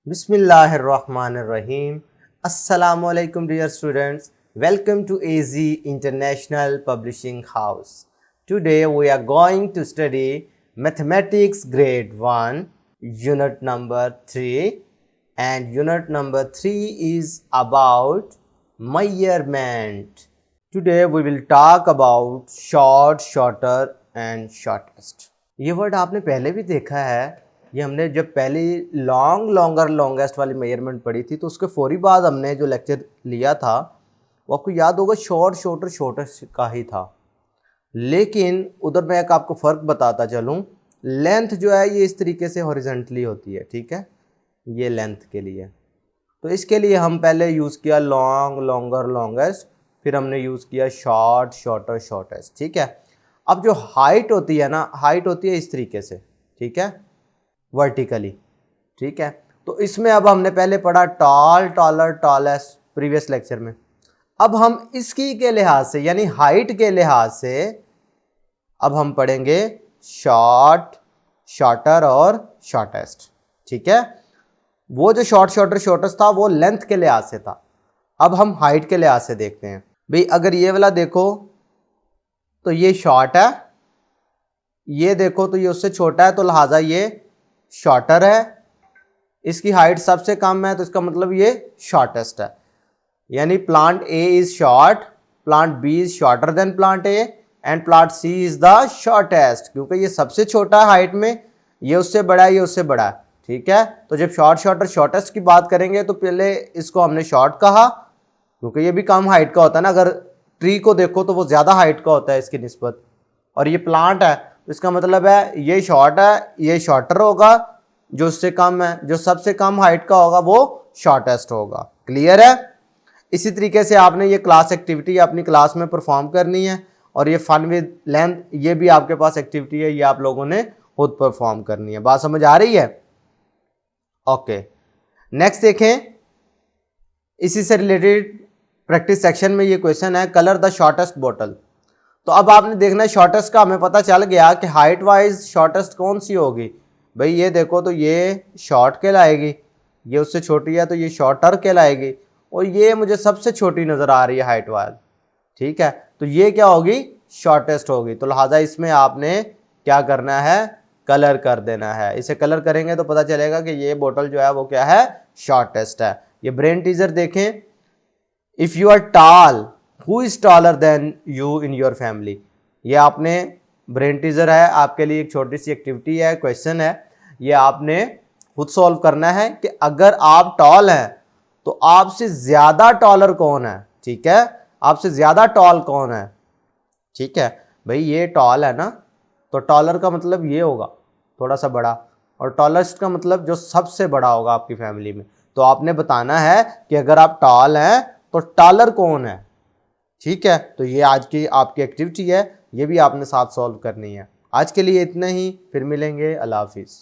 Bismillahirrahmanirrahim. Assalamualaikum dear students. Welcome to AZ International Publishing House. Today we are going to study Mathematics Grade 1 Unit number 3, and Unit number 3 is about measurement. Today we will talk about short, shorter and shortest. ये word आपने पहले भी देखा है। ये हमने जब पहली लॉन्ग लॉन्गर लॉन्गेस्ट वाली मेजरमेंट पढ़ी थी तो उसके फौरी बाद हमने जो लेक्चर लिया था वो आपको याद होगा शॉर्ट शॉर्टर शॉर्टेस्ट का ही था। लेकिन उधर मैं एक आपको फ़र्क बताता चलूँ, लेंथ जो है ये इस तरीके से हॉरिजॉन्टली होती है, ठीक है, ये लेंथ के लिए। तो इसके लिए हम पहले यूज़ किया लॉन्ग लॉन्गर लॉन्गेस्ट, फिर हमने यूज़ किया शॉर्ट शॉर्टर शॉर्टेस्ट, ठीक है। अब जो हाइट होती है ना, हाइट होती है इस तरीके से, ठीक है, वर्टिकली, ठीक है। तो इसमें अब हमने पहले पढ़ा tall, taller, tallest previous lecture में। अब हम इसकी के लिहाज से यानी हाइट के लिहाज से अब हम पढ़ेंगे शॉर्ट, शॉर्टर और शॉर्टेस्ट, ठीक है। वो जो शॉर्ट, शॉर्टर, शॉर्टेस्ट था वो लेंथ के लिहाज से था। अब हम हाइट के लिहाज से देखते हैं। भाई अगर ये वाला देखो तो ये शॉर्ट है, ये देखो तो ये उससे छोटा है, तो लिहाजा ये शॉर्टर है। इसकी हाइट सबसे कम है तो इसका मतलब ये शॉर्टेस्ट है। यानी plant A is short, plant B is shorter than plant A and plant C is the shortest, क्योंकि ये सबसे छोटा है हाइट में, ये उससे बड़ा है, ये उससे बड़ा है, ठीक है। तो जब शॉर्ट, शॉर्टर, शॉर्टेस्ट की बात करेंगे तो पहले इसको हमने शॉर्ट कहा क्योंकि ये भी कम हाइट का होता है ना। अगर ट्री को देखो तो वो ज़्यादा हाइट का होता है इसकी निस्बत, और ये प्लांट है तो इसका मतलब है ये शॉर्ट है, ये शॉर्टर होगा, जो उससे कम है, जो सबसे कम हाइट का होगा वो शॉर्टेस्ट होगा। क्लियर है। इसी तरीके से आपने ये क्लास एक्टिविटी अपनी क्लास में परफॉर्म करनी है, और ये फन विद लेंथ ये भी आपके पास एक्टिविटी है, ये आप लोगों ने खुद परफॉर्म करनी है। बात समझ आ रही है? ओके, नेक्स्ट देखें, इसी से रिलेटेड प्रैक्टिस सेक्शन में ये क्वेश्चन है, कलर द शॉर्टेस्ट बॉटल। तो अब आपने देखना है शॉर्टेस्ट का, हमें पता चल गया कि हाइट वाइज शॉर्टेस्ट कौन सी होगी। भाई ये देखो तो ये शॉर्ट कहलाएगी, ये उससे छोटी है तो ये शॉर्टर कहलाएगी, और ये मुझे सबसे छोटी नज़र आ रही है हाइट वाइज, ठीक है, तो ये क्या होगी, शॉर्टेस्ट होगी। तो लिहाजा इसमें आपने क्या करना है, कलर कर देना है। इसे कलर करेंगे तो पता चलेगा कि ये बोतल जो है वो क्या है, शॉर्टेस्ट है। ये ब्रेन टीजर देखें, if you are tall who is taller than you in your family. ये आपने ब्रेन टीजर है, आपके लिए एक छोटी सी एक्टिविटी है, क्वेश्चन है, ये आपने खुद सॉल्व करना है कि अगर आप टॉल हैं तो आपसे ज़्यादा टॉलर कौन है, ठीक है, आपसे ज़्यादा टॉल कौन है, ठीक है। भाई ये टॉल है ना, तो टॉलर का मतलब ये होगा थोड़ा सा बड़ा, और टॉलेस्ट का मतलब जो सबसे बड़ा होगा आपकी फैमिली में। तो आपने बताना है कि अगर आप टॉल हैं तो टॉलर कौन है, ठीक है। तो ये आज की आपकी एक्टिविटी है, ये भी आपने साथ सॉल्व करनी है। आज के लिए इतना ही, फिर मिलेंगे, अल्लाह हाफिज़।